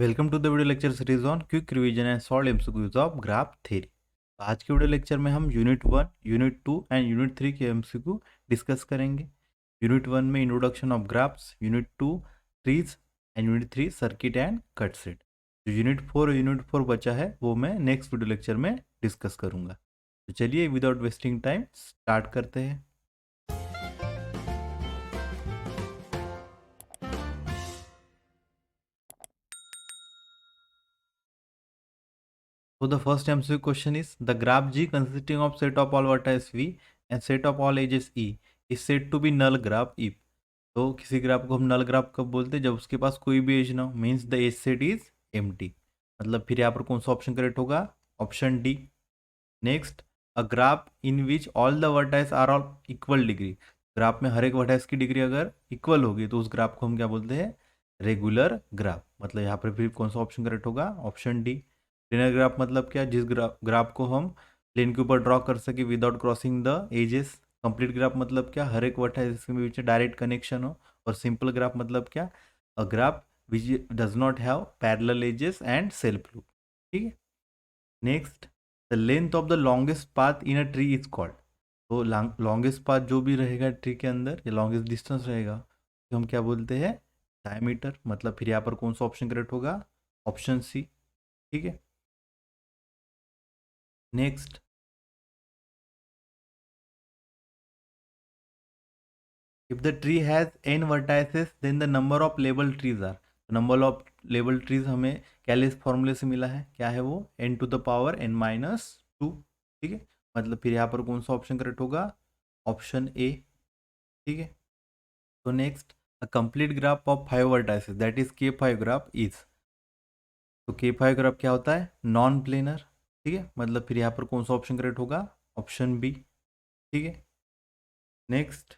Welcome to the video lecture series on quick revision and solve MCQs of graph theory. आज के video lecture में हम unit 1, unit 2 and unit 3 के MCQ discuss करेंगे। Unit 1 में introduction of graphs, unit 2 trees and unit 3 circuit and cut set. जो unit 4 और unit 4 बचा है वो मैं नेक्स्ट वीडियो लेक्चर में डिस्कस करूँगा। तो चलिए विदाउट वेस्टिंग टाइम स्टार्ट करते हैं। So the first MCQ question is the graph G consisting of set of all vertices V and set of all edges E is said to be null graph if। तो किसी graph को हम नल graph कब बोलते हैं? जब उसके पास कोई भी एज ना हो, means the edge set is empty. मतलब फिर यहाँ पर कौन सा ऑप्शन करेक्ट होगा? Option D. Next, a graph in which all the vertices are all equal degree. Graph में हर एक वर्टाइस की डिग्री अगर इक्वल होगी तो उस ग्राफ को हम क्या बोलते हैं? Regular graph. मतलब यहाँ पर फिर कौन सा ऑप्शन करेक्ट होगा? Option D. प्लेनर ग्राफ मतलब क्या? जिस ग्राफ को हम प्लेन के ऊपर ड्रॉ कर सके without crossing the edges. Complete graph मतलब क्या? हर एक वर्टाइस के बीच में डायरेक्ट कनेक्शन हो। और सिंपल ग्राफ मतलब क्या? A graph which does not have parallel edges and self loop. ठीक है। Next, the length of the longest path in a tree is called. तो लॉन्गेस्ट पाथ जो भी रहेगा ट्री के अंदर, या लॉन्गेस्ट डिस्टेंस रहेगा, तो हम क्या बोलते हैं? डायमीटर। मतलब फिर यहाँ पर कौन सा ऑप्शन करेक्ट होगा? Option C. ठीक है। Next, if the tree has n vertices then the number of labeled trees are। Number of label trees हमें कैलिस फॉर्मूले से मिला है। क्या है वो? n to the power n minus 2। ठीक है। मतलब फिर यहाँ पर कौन सा ऑप्शन करेक्ट होगा? Option A. ठीक है। तो next, a complete graph of 5 vertices that is K5 graph is. तो K5 ग्राफ क्या होता है? Non planar. ठीक है। मतलब फिर यहाँ पर कौन सा ऑप्शन करेक्ट होगा? Option B. ठीक है। Next,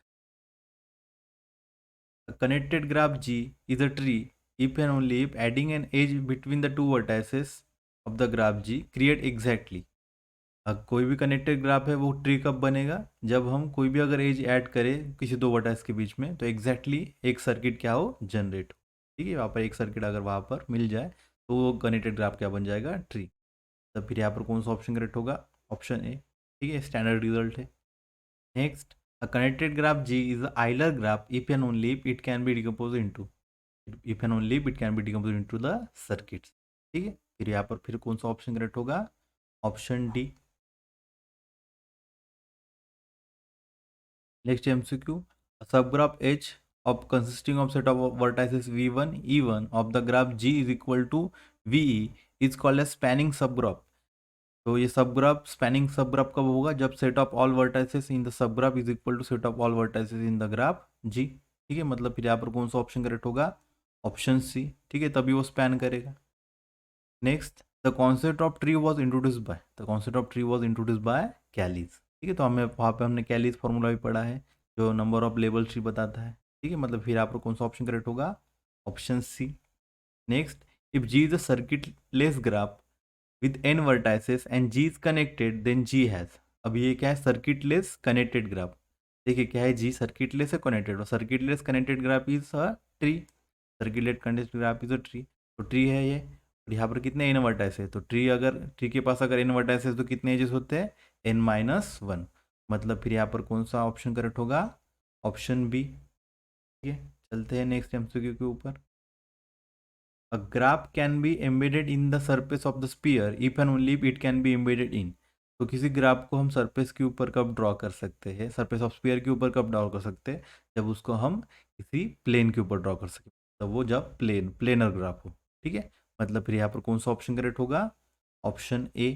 a connected graph G is a tree if and only if adding an edge between the two vertices of the graph G create exactly। अब कोई भी कनेक्टेड ग्राफ है वो tree कब बनेगा? जब हम कोई भी अगर एज ऐड करें किसी दो वर्टाइस के बीच में तो एग्जैक्टली एक सर्किट क्या हो? जनरेट हो। ठीक है। वहाँ पर एक सर्किट अगर वहाँ पर मिल जाए तो वो कनेक्टेड ग्राफ क्या बन जाएगा? ट्री। तब फिर यहाँ पर कौन सा ऑप्शन करेक्ट होगा? Option A. ठीक है। स्टैंडर्ड रिजल्ट है। Next, a connected graph G is the Euler graph if and only if it can be decomposed into, if and only if it can be decomposed into the circuits। ठीक है। फिर यहाँ पर फिर कौन सा option correct होगा? Option D. Next MCQ, सब graph H of consisting of set of vertices V1 E1 of the graph G is equal to VE is called as spanning subgraph। तो ये सब ग्राफ स्पैनिंग सब graph कब होगा? जब set of all vertices in the sub graph is equal to set of all vertices in the graph G. ठीक है। मतलब फिर यहाँ पर कौन सा ऑप्शन करेक्ट होगा? Option C. ठीक है। तभी वो स्पैन करेगा। Next, the concept of tree was introduce by, the concept of tree was introduce by Cayley's. ठीक है। तो हमें वहाँ पे हमने कैलीज फॉर्मूला भी पढ़ा है जो नंबर ऑफ लेबल ट्री बताता है। ठीक है। मतलब फिर यहाँ पर कौन सा ऑप्शन करेक्ट होगा? Option C. Next, if G is a circuit less graph with n vertices and G is connected then G has। अब ये क्या है? Circuitless connected graph. देखिए क्या है? G सर्किटलेस है कनेक्टेड, और circuitless connected graph is a tree. Circuitless connected graph is a tree. तो ट्री है ये। और यहाँ पर कितने n वर्टाइस है? तो ट्री के पास अगर n वर्टाइस है तो कितने एजेस होते हैं? n minus 1। मतलब फिर यहाँ पर कौन सा ऑप्शन करेक्ट होगा? Option B. ठीक है। चलते हैं नेक्स्ट एमसीक्यू के ऊपर। A graph can be embedded in the surface of the sphere if and only if it can be embedded in। तो किसी ग्राफ को हम सरफेस के ऊपर कब ड्रॉ कर सकते हैं? सरफेस ऑफ स्फीयर के ऊपर कब ड्रॉ कर सकते हैं? जब उसको हम किसी प्लेन के ऊपर ड्रॉ कर सकें, तब वो जब प्लेनर ग्राफ हो। ठीक है। मतलब फिर यहाँ पर कौन सा ऑप्शन करेक्ट होगा? Option A.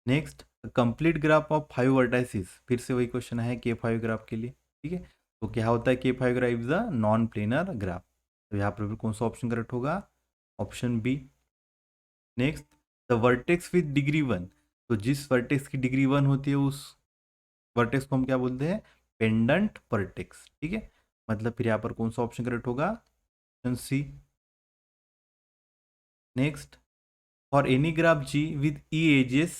Next, complete graph of 5 vertices. फिर से वही क्वेश्चन है K5 ग्राफ के लिए। ठीक है। तो क्या होता है? K5 graph is a non planar graph. तो यहाँ पर फिर कौन सा ऑप्शन करेक्ट होगा? Option B. Next, the vertex with degree 1। तो जिस वर्टेक्स की डिग्री 1 होती है उस वर्टेक्स को हम क्या बोलते हैं? Pendant vertex. ठीक है। मतलब फिर यहाँ पर कौन सा ऑप्शन करेक्ट होगा? Option C. Next, for any graph G with E edges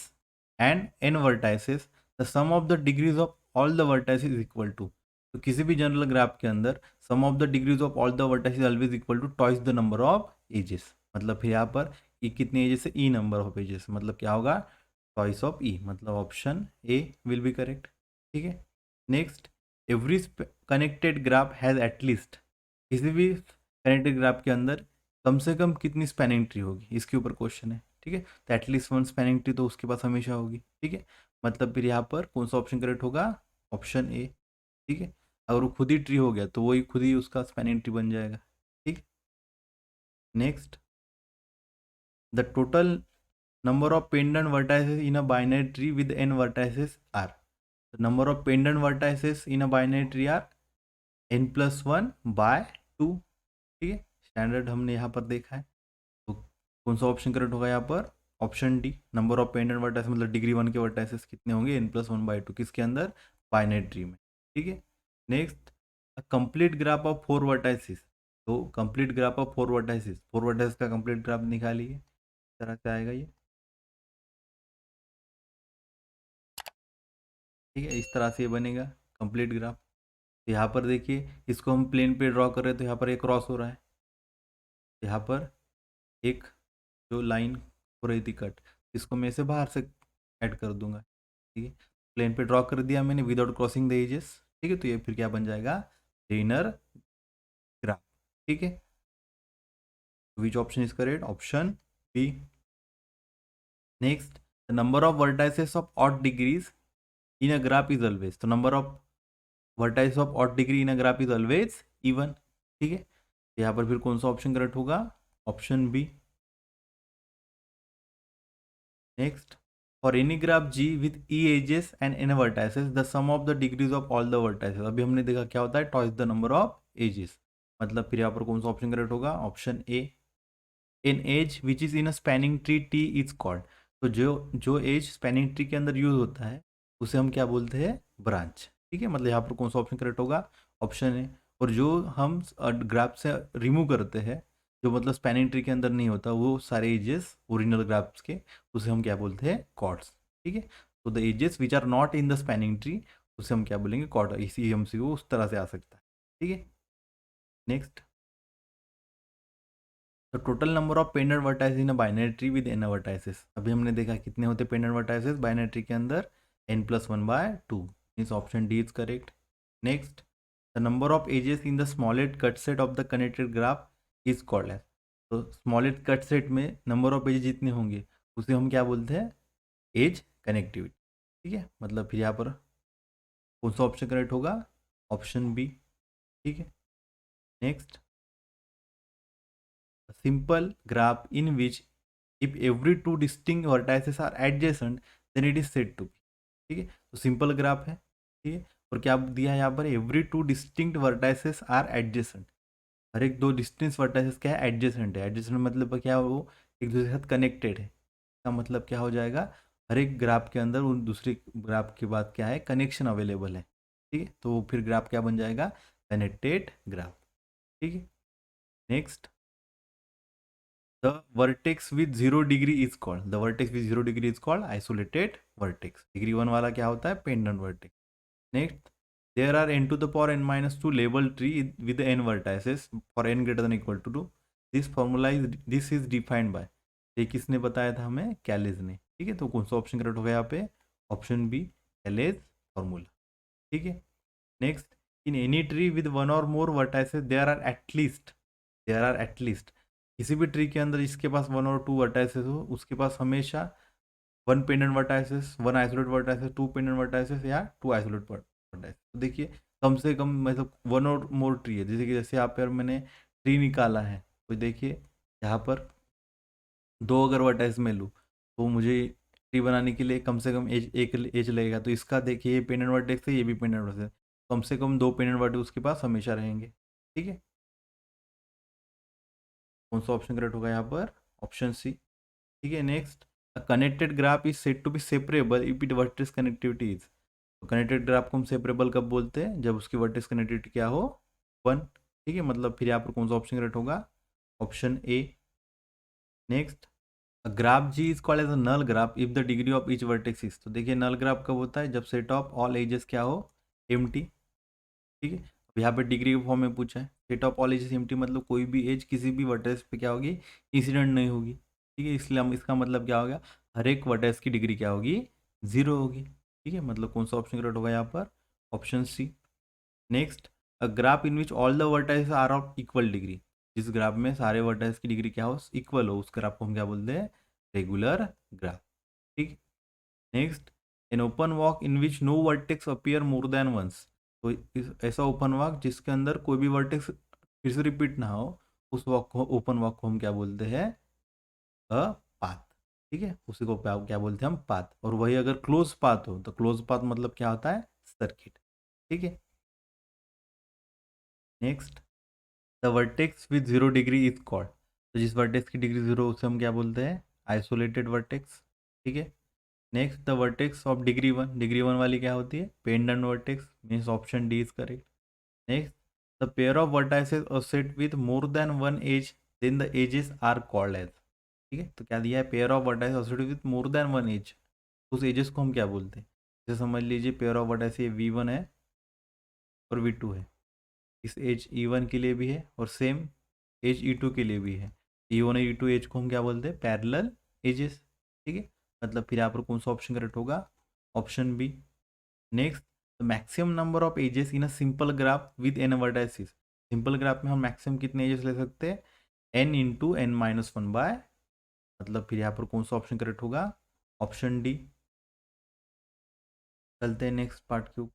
and N vertices the sum of the degrees of all the vertices is equal to. तो किसी भी जनरल ग्राफ के अंदर sum of the degrees of all the vertices always equal to twice the number of edges. मतलब फिर यहाँ पर ई कितने एजेस है, ई नंबर ऑफ एजेस, मतलब क्या होगा, चॉइस ऑफ ई, मतलब option A will be correct. ठीक है, next, every connected graph has at least, किसी भी कनेक्टेड ग्राफ के अंदर कम से कम कितनी स्पैनिंग ट्री होगी, इसके ऊपर क्वेश्चन है। ठीक है, तो एटलीस्ट वन स्पैनिंग ट्री तो उसके पास हमेशा होगी। ठीक है, मतलब फिर यहाँ पर कौन सा ऑप्शन करेक्ट होगा, ऑप्शन ए। ठीक है, अगर वो खुद ही ट्री हो गया तो वही खुद ही उसका स्पैनिंग ट्री बन जाएगा। ठीक, next, the total number of pendant vertices in a binary tree with n vertices are, the number of pendant vertices in a binary tree are n plus 1 by 2। ठीक है, स्टैंडर्ड हमने यहाँ पर देखा है, तो कौन सा ऑप्शन करेक्ट होगा यहाँ पर, option D, number of pendant vertices, मतलब डिग्री 1 के वर्टाइसेस कितने होंगे, n प्लस 1 बाई 2, किसके अंदर, बाइनरी ट्री में। ठीक है, next, a complete graph of 4 vertices, तो complete graph of 4 vertices, 4 vertices का कंप्लीट ग्राफ निकालिए, इस तरह से आएगा ये। ठीक है, इस तरह से ये बनेगा कंप्लीट ग्राफ। तो यहाँ पर देखिए, इसको हम प्लेन पे ड्रॉ कर रहे हैं तो यहाँ पर एक क्रॉस हो रहा है, यहाँ पर एक जो लाइन हो रही थी कट, इसको मैं इसे बाहर से ऐड कर दूंगा। ठीक है, प्लेन पे ड्रॉ कर दिया मैंने विदाउट क्रॉसिंग द एजेस। ठीक है, तो ये फिर क्या बन जाएगा, लिनियर ग्राफ। ठीक है, which option is correct, option B. Next, the number of vertices of odd degrees in a graph is always, तो number of vertice of odd degree in a graph is always even. ठीक है, यहाँ पर फिर कौन सा option correct होगा, option B. Next, for any graph G with E edges and N vertices the sum of the degrees of all the vertices, अभी हमने देखा क्या होता है, twice the number of edges, मतलब फिर यहाँ पर कौन सा ऑप्शन करेक्ट होगा, option A. An edge which is in a spanning tree T is called, तो जो एज स्पैनिंग ट्री के अंदर यूज होता है उसे हम क्या बोलते हैं, ब्रांच। ठीक है, मतलब यहाँ पर कौन सा ऑप्शन करेक्ट होगा, ऑप्शन ए। और जो हम ग्राफ से रिमूव करते हैं, जो मतलब स्पैनिंग ट्री के अंदर नहीं होता, वो सारे एजेस ओरिजिनल ग्राफ्स के, उसे हम क्या बोलते हैं, कॉर्ड्स। ठीक है, तो the edges which are not in the spanning tree, उसे हम क्या बोलेंगे, कॉर्ड। इसी हमसे वो उस तरह से आ सकता है। ठीक है, नेक्स्ट, तो total number of pendant vertices in a binary tree with n vertices, अभी हमने देखा कितने होते पेंडेंट वर्टाइसेस बाइनरी ट्री के अंदर, n plus 1 by 2, means option D is correct. Next, the number of edges in the smallest cut set of the connected graph is called as, तो smallest cut set में number of edges जितने होंगे उसे हम क्या बोलते हैं, as connectivity. ठीक है, मतलब फिर यहाँ पर कौन सा ऑप्शन करेक्ट होगा, ऑप्शन बी। ठीक है, next, a simple graph in which if every two distinct vertices are adjacent then it is said to be। ठीक है, तो सिंपल ग्राफ है। ठीक है, और क्या दिया है यहाँ पर, every two distinct vertices are adjacent, हर एक दो डिस्टिंक्ट वर्टाइसेस क्या है, एडजेसेंट है। एडजेसेंट मतलब क्या, वो एक दूसरे के साथ कनेक्टेड है, इसका मतलब क्या हो जाएगा, हर एक ग्राफ के अंदर उन दूसरे ग्राफ के बाद क्या है, कनेक्शन अवेलेबल है। ठीक है, तो फिर ग्राफ क्या बन जाएगा, कनेक्टेड ग्राफ। ठीक है, next, the vertex with 0 degree is called, the vertex with 0 degree is called isolated vertex। degree 1 वाला क्या होता है, pendant vertex। next, there are n to the power n minus 2 label tree with n vertices for n greater than equal to 2, this formula is, this is defined by, ये किसने बताया था हमें, कैलेज ने। ठीक है, तो कौन सा ऑप्शन करेक्ट होगा यहाँ पे, ऑप्शन बी, कैलेज फॉर्मूला। ठीक है, next, in any tree with one और मोर वर्टाइसेस देयर आर एटलीस्ट, किसी भी ट्री के अंदर जिसके पास 1 और 2 वर्टाइसेस हो उसके पास हमेशा 1 pendant vertices, 1 isolate vertices, 2 pendant vertices या 2 आइसोलेट वर्टाइसेस। तो देखिए कम से कम मतलब 1 और मोर ट्री है, जैसे कि जैसे यहाँ पर मैंने ट्री निकाला है, तो देखिए यहाँ पर 2 अगर वर्टाइस में लूँ तो मुझे ट्री बनाने के लिए कम से कम एक एज लगेगा। तो इसका देखिए ये पेंडेंट वर्टेक्स है, ये भी पेंडेंट वर्टेक्स है, कम से कम 2 पेंडेंट वर्टेक्स उसके पास हमेशा रहेंगे। ठीक है, कौन सा ऑप्शन करेक्ट होगा यहाँ पर, ऑप्शन सी। ठीक है, next, a connected graph is said to be separable if it vertex connectivity is, तो कनेक्टेड ग्राफ को हम सेपरेबल कब बोलते हैं, जब उसकी वर्टेक्स कनेक्टिविटी क्या हो, 1। ठीक है, मतलब फिर यहाँ पर कौन सा ऑप्शन करेक्ट होगा, option A. Next, graph G is called as a null graph if the degree of each vertex is, तो देखिए नल ग्राफ कब होता है, जब सेट ऑफ ऑल एजेस क्या हो, एम्प्टी। ठीक है, अब यहाँ पे डिग्री के फॉर्म में पूछा है, set of all ages empty मतलब कोई भी एज किसी भी वर्टेक्स पे क्या होगी, इंसिडेंट नहीं होगी। ठीक है, इसलिए हम इसका मतलब क्या हो गया, हर एक वर्टेक्स की डिग्री क्या होगी, 0 होगी। ठीक है, मतलब कौन सा ऑप्शन करेक्ट होगा यहाँ पर, option C. Next, a graph in which all the vertices are of equal degree, जिस ग्राफ में सारे वर्टाइस की डिग्री क्या हो, इक्वल हो, उस ग्राफ को हम क्या बोलते हैं, रेगुलर ग्राफ। ठीक। Next, an open walk in which no vertex appear more than once, तो ऐसा ओपन वॉक जिसके अंदर कोई भी वर्टेक्स फिर से रिपीट ना हो, उस वॉक को, ओपन वॉक को हम क्या बोलते हैं, अ पाथ। ठीक है, उसी को क्या बोलते हैं हम, पाथ। और वही अगर क्लोज पाथ हो तो क्लोज पाथ मतलब क्या होता है, सर्किट। ठीक है। Next, the vertex with 0 degree is called, तो जिस वर्टेक्स की डिग्री 0 उसे हम क्या बोलते हैं, आइसोलेटेड वर्टेक्स। ठीक है। Next, the vertex of degree 1, degree 1 वाली क्या होती है, pendant vertex, means option D is correct. Next, the pair of vertices are set with more than one edge, then the edges are called as. ठीक है, तो क्या दिया है, pair of vertices are set with more than one edge, उस edges को हम क्या बोलते हैं, जैसे समझ लीजिए पेयर ऑफ वर्टाइसेस V1 है और V2 है, इस एज E1 के लिए भी है और सेम एज E2 के लिए भी है। E1 और E2 एज को हम क्या बोलते हैं, पैरेलल एजेस। ठीक है, मतलब फिर यहाँ पर कौन सा ऑप्शन करेक्ट होगा, option B. Next, the maximum number of edges in a simple graph with n vertices, simple graph में हम मैक्सिमम कितने एजेस ले सकते हैं, n into n minus one by, मतलब फिर यहाँ पर कौन सा ऑप्शन करेक्ट होगा, ऑप्शन डी। चलते हैं नेक्स्ट पार्ट के ऊपर।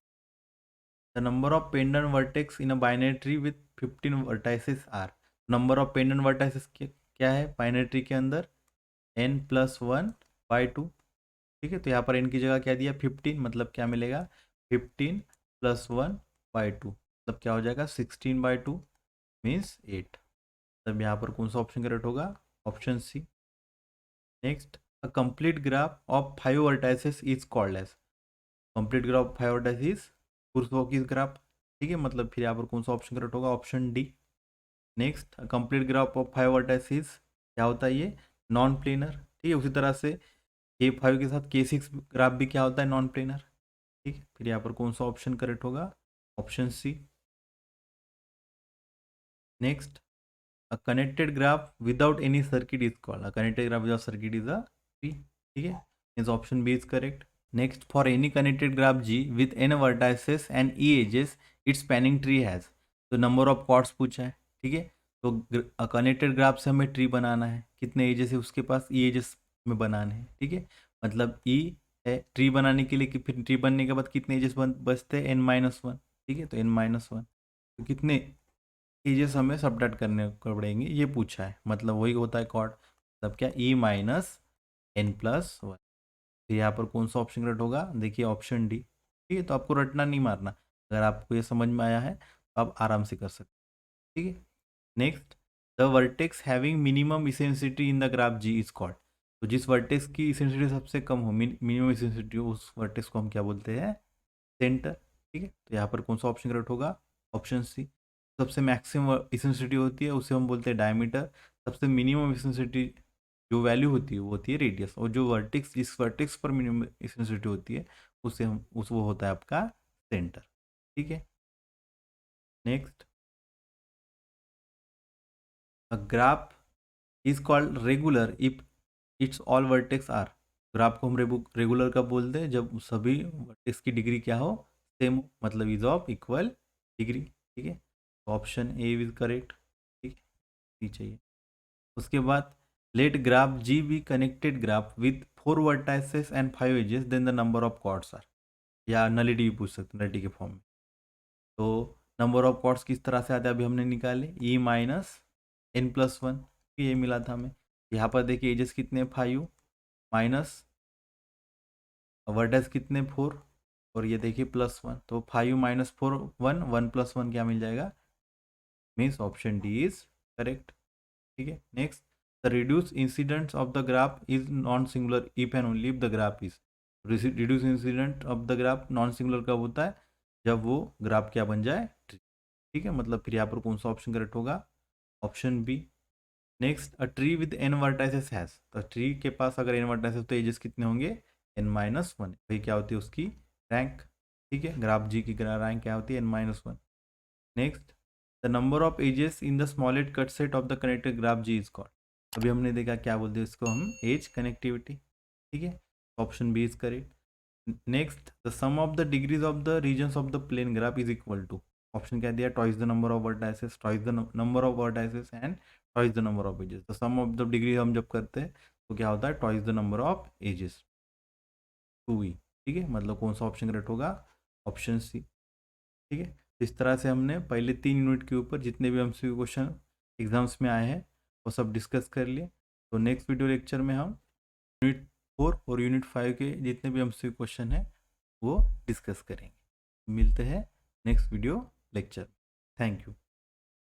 The number of pendant vertex in a binary tree with 15 vertices are, number of pendant vertices क्या है बाइनरी ट्री के अंदर, n+1/2। ठीक है, तो यहाँ पर n की जगह क्या दिया, 15, मतलब क्या मिलेगा, 15+1/2, मतलब क्या हो जाएगा, 16/2 मीन्स 8। तब यहाँ पर कौन सा ऑप्शन करेक्ट होगा, option C. Next, a complete graph of 5 vertices is called as, complete graph of 5 vertices पुरुषों ग्राफ। ठीक है, मतलब फिर यहाँ पर कौन सा ऑप्शन करेक्ट होगा, option D. Next, complete graph of 5 vertices क्या होता है, ये नॉन प्लेनर। ठीक है, उसी तरह से K5 के साथ K6 ग्राफ भी क्या होता है, नॉन प्लेनर। ठीक है, फिर यहाँ पर कौन सा ऑप्शन करेक्ट होगा, option C. Next, a connected graph without any circuit is called, a connected graph without circuit is a tree. ठीक है, means option B is correct. Next, for any connected graph G with n vertices and E edges its spanning tree has, तो number of chords पूछा है। ठीक है, तो connected graph से हमें ट्री बनाना है, कितने एजेस है उसके पास, E एजेस में बनाने हैं। ठीक है, मतलब E है ट्री बनाने के लिए, कि फिर ट्री बनने के बाद कितने एजेस बचते हैं, n-1। ठीक है, तो n-1, तो कितने एजेस हमें सबट्रैक्ट करने को पड़ेंगे, ये पूछा है, मतलब वही होता है कॉर्ड, मतलब क्या, E-n+1। तो यहाँ पर कौन सा ऑप्शन करेक्ट होगा, देखिए ऑप्शन डी। ठीक है, तो आपको रटना नहीं मारना, अगर आपको ये समझ में आया है तो आप आराम से कर सकते हैं। ठीक है। Next, the vertex having minimum eccentricity in the graph G is called, तो जिस वर्टेक्स की इसेंसिटी सबसे कम हो, मिनिमम इसेंसिटी हो, उस वर्टेक्स को हम क्या बोलते हैं, सेंटर। ठीक है, तो यहाँ पर कौन सा ऑप्शन करेक्ट होगा, ऑप्शन सी। सबसे मैक्सिमम इसेंसिटी होती है उसे हम बोलते हैं डायमीटर, सबसे मिनिमम इसेंसिटी जो वैल्यू होती है वो होती है रेडियस, और जो वर्टेक्स, जिस वर्टेक्स पर मिनिमम इसेंसिटी होती है उसे हम उस वो होता है आपका सेंटर। ठीक है। Next, a graph is called regular if its all vertex are, graph को हम रेगुलर कब बोलते हैं, जब सभी वर्टेक्स की डिग्री क्या हो, सेम हो, मतलब इज ऑफ इक्वल डिग्री। ठीक है, ऑप्शन ए इज करेक्ट। ठीक है, सी चाहिए। उसके बाद, let graph G be connected graph with 4 vertices and 5 edges, then the number of chords are, या नलिटी भी पूछ सकते हैं नलिटी के फॉर्म में। तो नंबर ऑफ कॉर्ड्स किस तरह से आते हैं, अभी हमने निकाले, E-n+1, ये मिला था हमें। यहाँ पर देखिए एजेस कितने, 5 माइनस वर्टेक्स कितने, 4, और ये देखिए +1, तो 5 - 4 1, 1+1 क्या मिल जाएगा, means option D is correct. ठीक है। Next, the reduce incidents of the graph is non singular if and only if the graph is, reduce incident of the graph non singular कब होता है, जब वो ग्राफ क्या बन जाए, ट्री। ठीक है, मतलब फिर यहाँ पर कौन सा ऑप्शन करेक्ट होगा, option B. Next, a tree with n vertices has, तो ट्री के पास अगर n वर्टाइसेस तो एजेस कितने होंगे, n-1, वही क्या होती है उसकी रैंक। ठीक है, ग्राफ जी की रैंक क्या होती है, n-1। Next, the number of edges in the smallest cut set of the connected graph G is called. अभी हमने देखा क्या बोलते हैं इसको हम, एज कनेक्टिविटी। ठीक है, option B is correct. Next, the sum of the degrees of the regions of the plane graph is equal to, option क्या दिया, twice the number of vertices, twice the number of vertices and twice the number of edges. The sum of the degree हम जब करते हैं तो क्या होता है, twice the number of edges, 2e। ठीक है, मतलब कौन सा ऑप्शन करेक्ट होगा, ऑप्शन सी। ठीक है, इस तरह से हमने पहले 3 यूनिट के ऊपर जितने भी हमसे क्वेश्चन एग्जाम्स में आए हैं वो सब डिस्कस कर लिए। तो नेक्स्ट वीडियो लेक्चर में हम यूनिट 4 और यूनिट 5 के जितने भी हमसे क्वेश्चन हैं वो डिस्कस करेंगे। मिलते हैं next video lecture. Thank you.